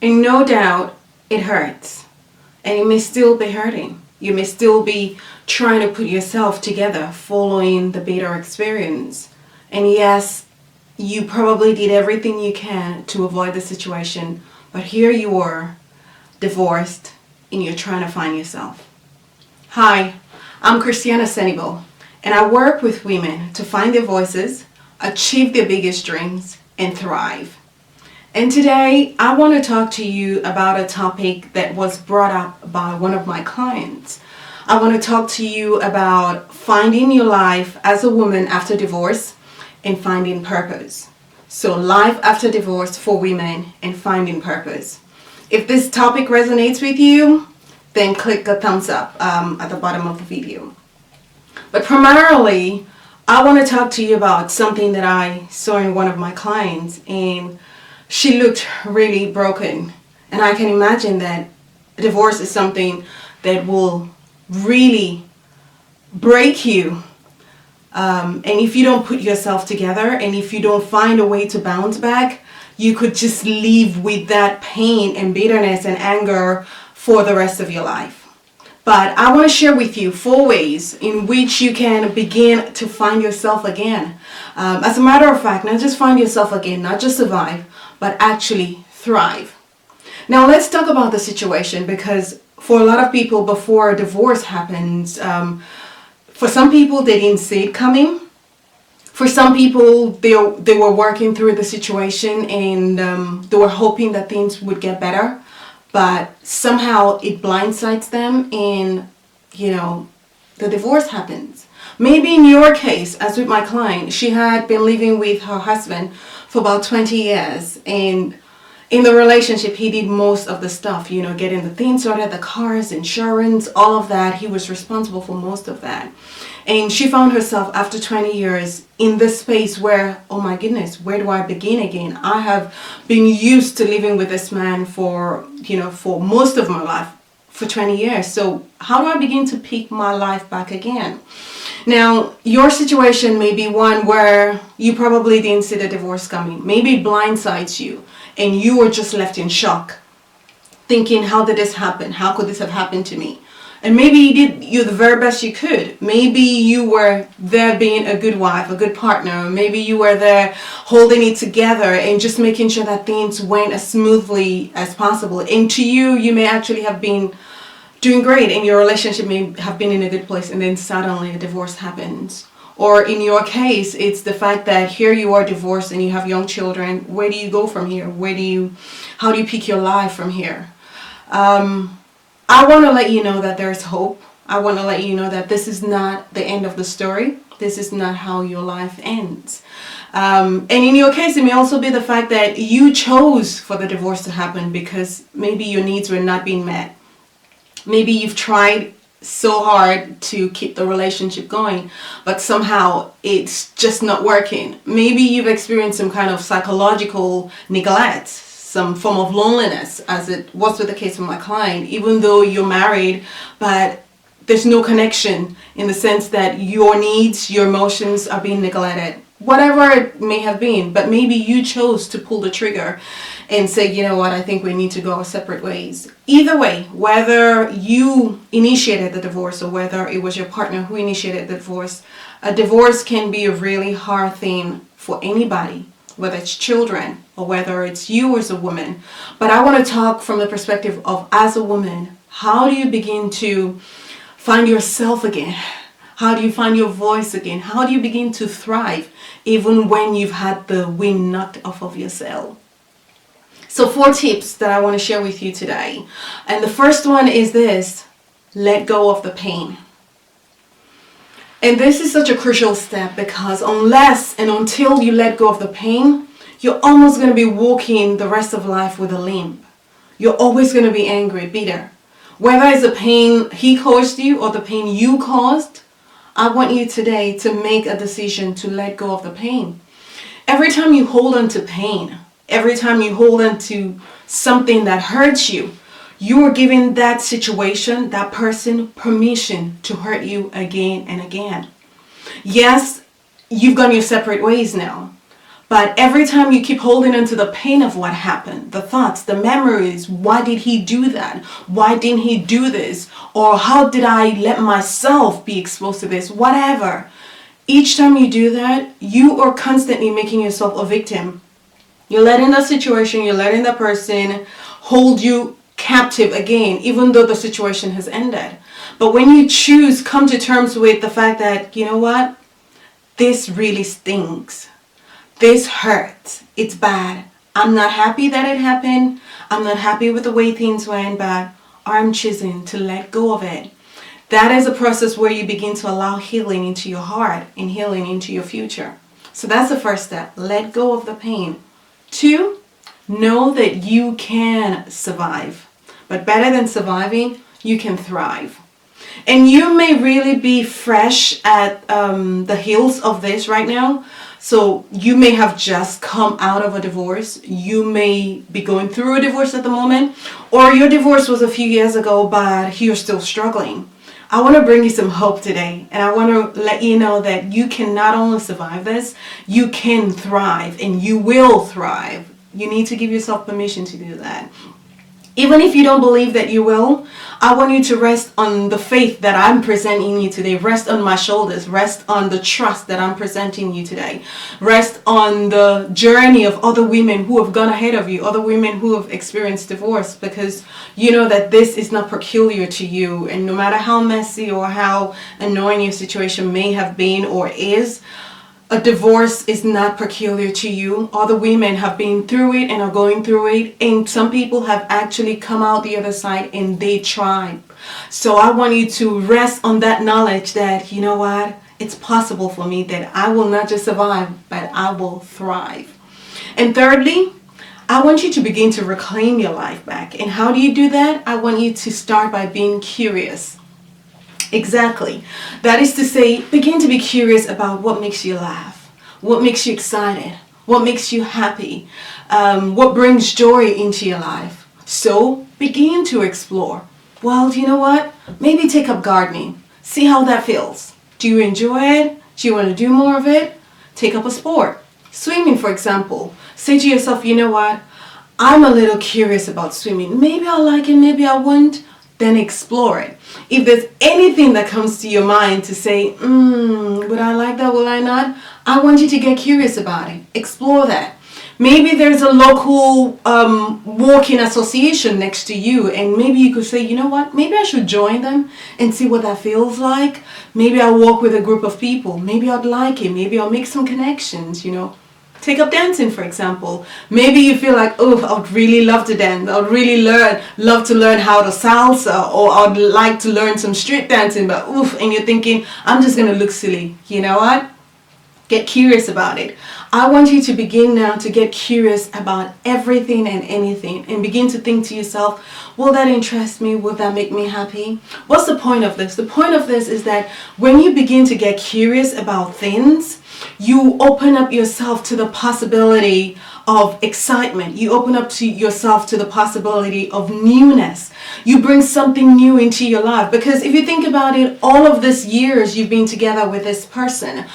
And no doubt it hurts. And it may still be hurting. You may still be trying to put yourself together following the bitter experience. And yes, you probably did everything you can to avoid the situation, but here you are, divorced, and you're trying to find yourself. Hi, I'm Christiana senibo, and I work with women to find their voices, achieve their biggest dreams, and thrive. And today I want to talk to you about a topic that was brought up by one of my clients. I want to talk to you about finding your life as a woman after divorce and finding purpose. So life after divorce for women and finding purpose. If this topic resonates with you, then click a thumbs up at the bottom of the video. But primarily, I want to talk to you about something that I saw in one of my clients, and she looked really broken. And I can imagine that divorce is something that will really break you. And if you don't put yourself together and if you don't find a way to bounce back, you could just live with that pain and bitterness and anger for the rest of your life. But I want to share with you 4 ways in which you can begin to find yourself again. As a matter of fact, not just find yourself again, not just survive, but actually thrive. Now let's talk about the situation, because for a lot of people before a divorce happens, for some people they didn't see it coming. For some people they were working through the situation and they were hoping that things would get better, but somehow it blindsides them and the divorce happens. Maybe in your case, as with my client, she had been living with her husband for about 20 years, and in the relationship he did most of the stuff, getting the things sorted, the cars, insurance, all of that. He was responsible for most of that. And she found herself after 20 years in this space where, oh my goodness, where do I begin again? I have been used to living with this man for most of my life, for 20 years. So how do I begin to pick my life back again? Now, your situation may be one where you probably didn't see the divorce coming. Maybe it blindsides you and you were just left in shock, thinking, how did this happen? How could this have happened to me? And maybe you the very best you could. Maybe you were there being a good wife, a good partner. Maybe you were there holding it together and just making sure that things went as smoothly as possible. And to you, you may actually have been doing great and your relationship may have been in a good place, and then suddenly a divorce happens. Or in your case, it's the fact that here you are divorced and you have young children. Where do you go from here? How do you pick your life from here? I want to let you know that there's hope. I want to let you know that this is not the end of the story. This is not how your life ends. And in your case, it may also be the fact that you chose for the divorce to happen because maybe your needs were not being met. Maybe you've tried so hard to keep the relationship going, but somehow it's just not working. Maybe you've experienced some kind of psychological neglect, some form of loneliness, as it was with the case with my client, even though you're married, but there's no connection in the sense that your needs, your emotions are being neglected. Whatever it may have been, but maybe you chose to pull the trigger and say, you know what, I think we need to go our separate ways. Either way, whether you initiated the divorce or whether it was your partner who initiated the divorce, a divorce can be a really hard thing for anybody, whether it's children or whether it's you as a woman. But I want to talk from the perspective of, as a woman, how do you begin to find yourself again? How do you find your voice again? How do you begin to thrive even when you've had the wind knocked off of your sail? So 4 tips that I want to share with you today. And the first one is this: let go of the pain. And this is such a crucial step, because unless and until you let go of the pain, you're almost going to be walking the rest of life with a limp. You're always going to be angry, bitter. Whether it's the pain he caused you or the pain you caused, I want you today to make a decision to let go of the pain. Every time you hold on to pain, every time you hold on to something that hurts you, you are giving that situation, that person, permission to hurt you again and again. Yes, you've gone your separate ways now, But every time you keep holding on to the pain of what happened, the thoughts, the memories, why did he do that? Why didn't he do this? Or how did I let myself be exposed to this? Whatever. Each time you do that, you are constantly making yourself a victim. You're letting the situation, you're letting the person hold you captive again, even though the situation has ended. But when you choose, come to terms with the fact that, you know what? This really stings. This hurts. It's bad. I'm not happy that it happened. I'm not happy with the way things went, but I'm choosing to let go of it. That is a process where you begin to allow healing into your heart and healing into your future. So that's the first step. Let go of the pain. 2, know that you can survive. But better than surviving, you can thrive. And you may really be fresh at the heels of this right now. So you may have just come out of a divorce. You may be going through a divorce at the moment. Or your divorce was a few years ago, but you're still struggling. I want to bring you some hope today. And I want to let you know that you can not only survive this, you can thrive and you will thrive. You need to give yourself permission to do that. Even if you don't believe that you will, I want you to rest on the faith that I'm presenting you today. Rest on my shoulders. Rest on the trust that I'm presenting you today. Rest on the journey of other women who have gone ahead of you, other women who have experienced divorce, because you know that this is not peculiar to you. And no matter how messy or how annoying your situation may have been or is, a divorce is not peculiar to you. Other women have been through it and are going through it. And some people have actually come out the other side and they tried. So I want you to rest on that knowledge that, you know what, it's possible for me that I will not just survive, but I will thrive. And thirdly, I want you to begin to reclaim your life back. And how do you do that? I want you to start by being curious. Exactly. That is to say, begin to be curious about what makes you laugh, what makes you excited, what makes you happy, what brings joy into your life. So begin to explore. Well, you know what? Maybe take up gardening. See how that feels. Do you enjoy it? Do you want to do more of it? Take up a sport. Swimming, for example. Say to yourself, you know what? I'm a little curious about swimming. Maybe I'll like it, maybe I won't. Then explore it. If there's anything that comes to your mind to say, would I like that, will I not? I want you to get curious about it. Explore that. Maybe there's a local walking association next to you, and maybe you could say, you know what, maybe I should join them and see what that feels like. Maybe I'll walk with a group of people. Maybe I'd like it. Maybe I'll make some connections, you know. Take up dancing, for example. Maybe you feel like, oh, I'd really love to dance. I'd really love to learn how to salsa, or I'd like to learn some street dancing, but oof, and you're thinking, I'm just going to look silly. You know what? Get curious about it. I want you to begin now to get curious about everything and anything and begin to think to yourself, will that interest me? Will that make me happy? What's the point of this? The point of this is that when you begin to get curious about things, you open up yourself to the possibility of excitement. You open up to yourself to the possibility of newness. You bring something new into your life, because if you think about it, all of these years you've been together with this person.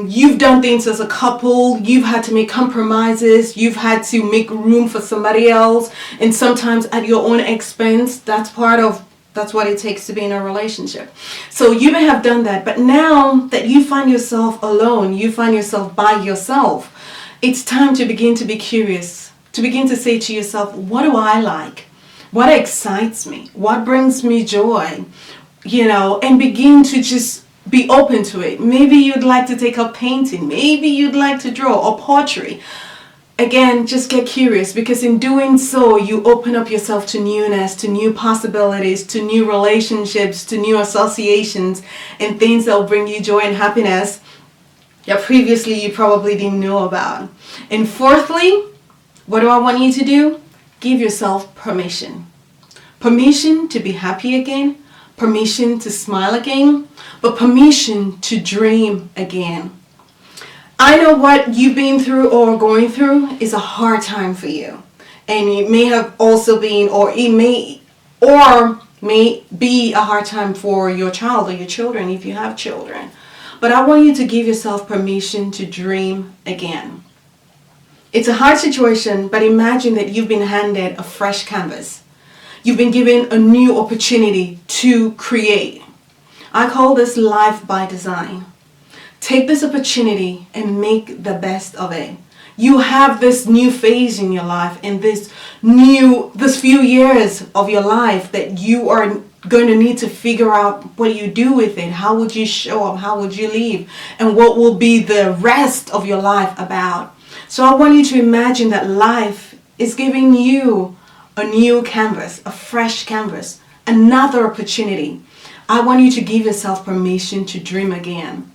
You've done things as a couple, you've had to make compromises, you've had to make room for somebody else, and sometimes at your own expense. That's what it takes to be in a relationship. So you may have done that, but now that you find yourself alone, you find yourself by yourself, it's time to begin to be curious, to begin to say to yourself, what do I like? What excites me? What brings me joy? You know, and begin to just be open to it. Maybe you'd like to take up painting. Maybe you'd like to draw, or pottery. Again, just get curious, because in doing so, you open up yourself to newness, to new possibilities, to new relationships, to new associations, and things that will bring you joy and happiness that previously you probably didn't know about. And fourthly, what do I want you to do? Give yourself permission. Permission to be happy again, permission to smile again, but permission to dream again. I know what you've been through or going through is a hard time for you. And it may have also been, or it may be a hard time for your child or your children if you have children. But I want you to give yourself permission to dream again. It's a hard situation, but imagine that you've been handed a fresh canvas. You've been given a new opportunity to create. I call this life by design. Take this opportunity and make the best of it. You have this new phase in your life and this few years of your life that you are going to need to figure out what you do with it. How would you show up? How would you live? And what will be the rest of your life about? So I want you to imagine that life is giving you a new canvas, a fresh canvas, another opportunity. I want you to give yourself permission to dream again,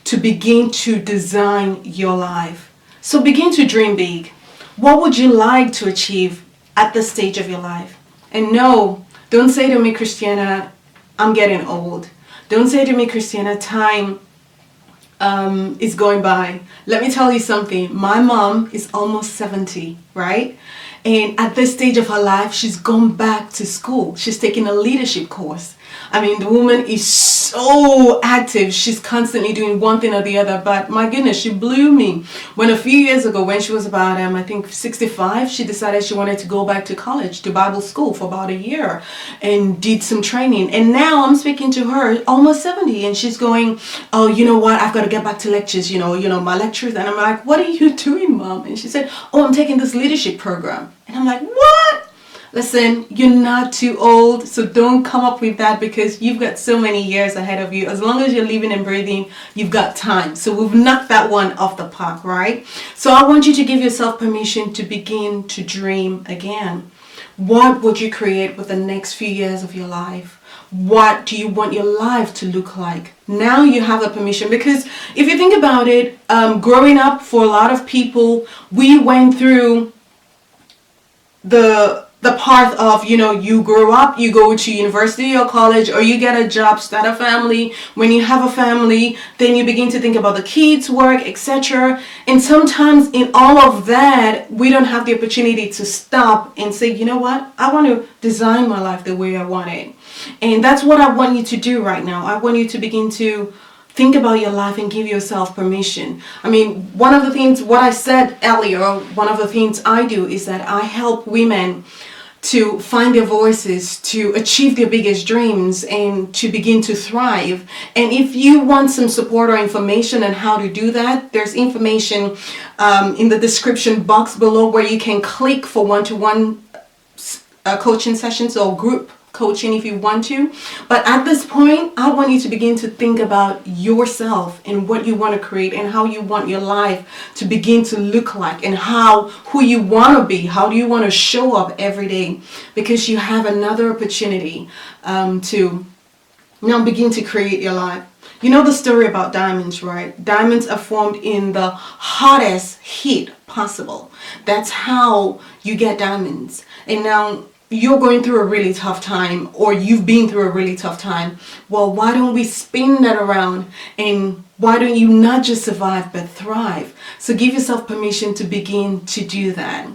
to begin to design your life. So begin to dream big. What would you like to achieve at this stage of your life? And no, don't say to me, Christiana, I'm getting old. Don't say to me, Christiana, time is going by. Let me tell you something. My mom is almost 70, right? And at this stage of her life, she's gone back to school. She's taking a leadership course. I mean, the woman is so active. She's constantly doing one thing or the other. But my goodness, she blew me. When a few years ago, when she was about, I think 65, she decided she wanted to go back to college, to Bible school for about a year and did some training. And now I'm speaking to her, almost 70, and she's going, oh, you know what? I've got to get back to lectures, you know, my lectures. And I'm like, what are you doing, Mom? And she said, oh, I'm taking this leadership program. And I'm like, what? Listen, you're not too old, so don't come up with that because you've got so many years ahead of you. As long as you're living and breathing, you've got time. So we've knocked that one off the park, right? So I want you to give yourself permission to begin to dream again. What would you create with the next few years of your life? What do you want your life to look like? Now you have the permission, because if you think about it, growing up for a lot of people, we went through the path of, you grow up, you go to university or college, or you get a job, start a family. When you have a family, then you begin to think about the kids' work, etc. And sometimes in all of that, we don't have the opportunity to stop and say, you know what? I want to design my life the way I want it. And that's what I want you to do right now. I want you to begin to think about your life and give yourself permission. I mean, one of the things, what I said earlier, one of the things I do is that I help women to find their voices, to achieve their biggest dreams, and to begin to thrive. And if you want some support or information on how to do that, there's information in the description box below where you can click for one-to-one coaching sessions or group coaching if you want to. But at this point, I want you to begin to think about yourself and what you want to create and how you want your life to begin to look like, and who you want to be, how do you want to show up every day, because you have another opportunity to now begin to create your life. You know the story about diamonds, right? Diamonds are formed in the hottest heat possible. That's how you get diamonds. And now you're going through a really tough time, or you've been through a really tough time. Well, why don't we spin that around, and why don't you not just survive but thrive? So give yourself permission to begin to do that.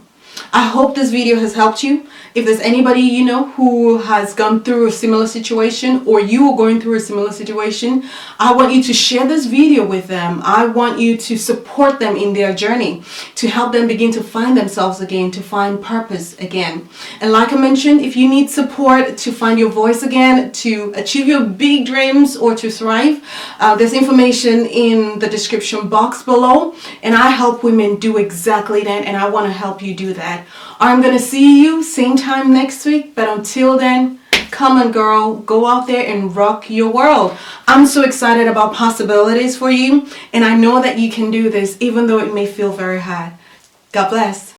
I hope this video has helped you. If there's anybody you know who has gone through a similar situation, or you are going through a similar situation, I want you to share this video with them. I want you to support them in their journey, to help them begin to find themselves again, to find purpose again. And like I mentioned, if you need support to find your voice again, to achieve your big dreams, or to thrive, there's information in the description box below, and I help women do exactly that, and I want to help you do that. I'm gonna see you same time next week, but until then, come on girl, go out there and rock your world. I'm so excited about possibilities for you, and I know that you can do this even though it may feel very hard. God bless.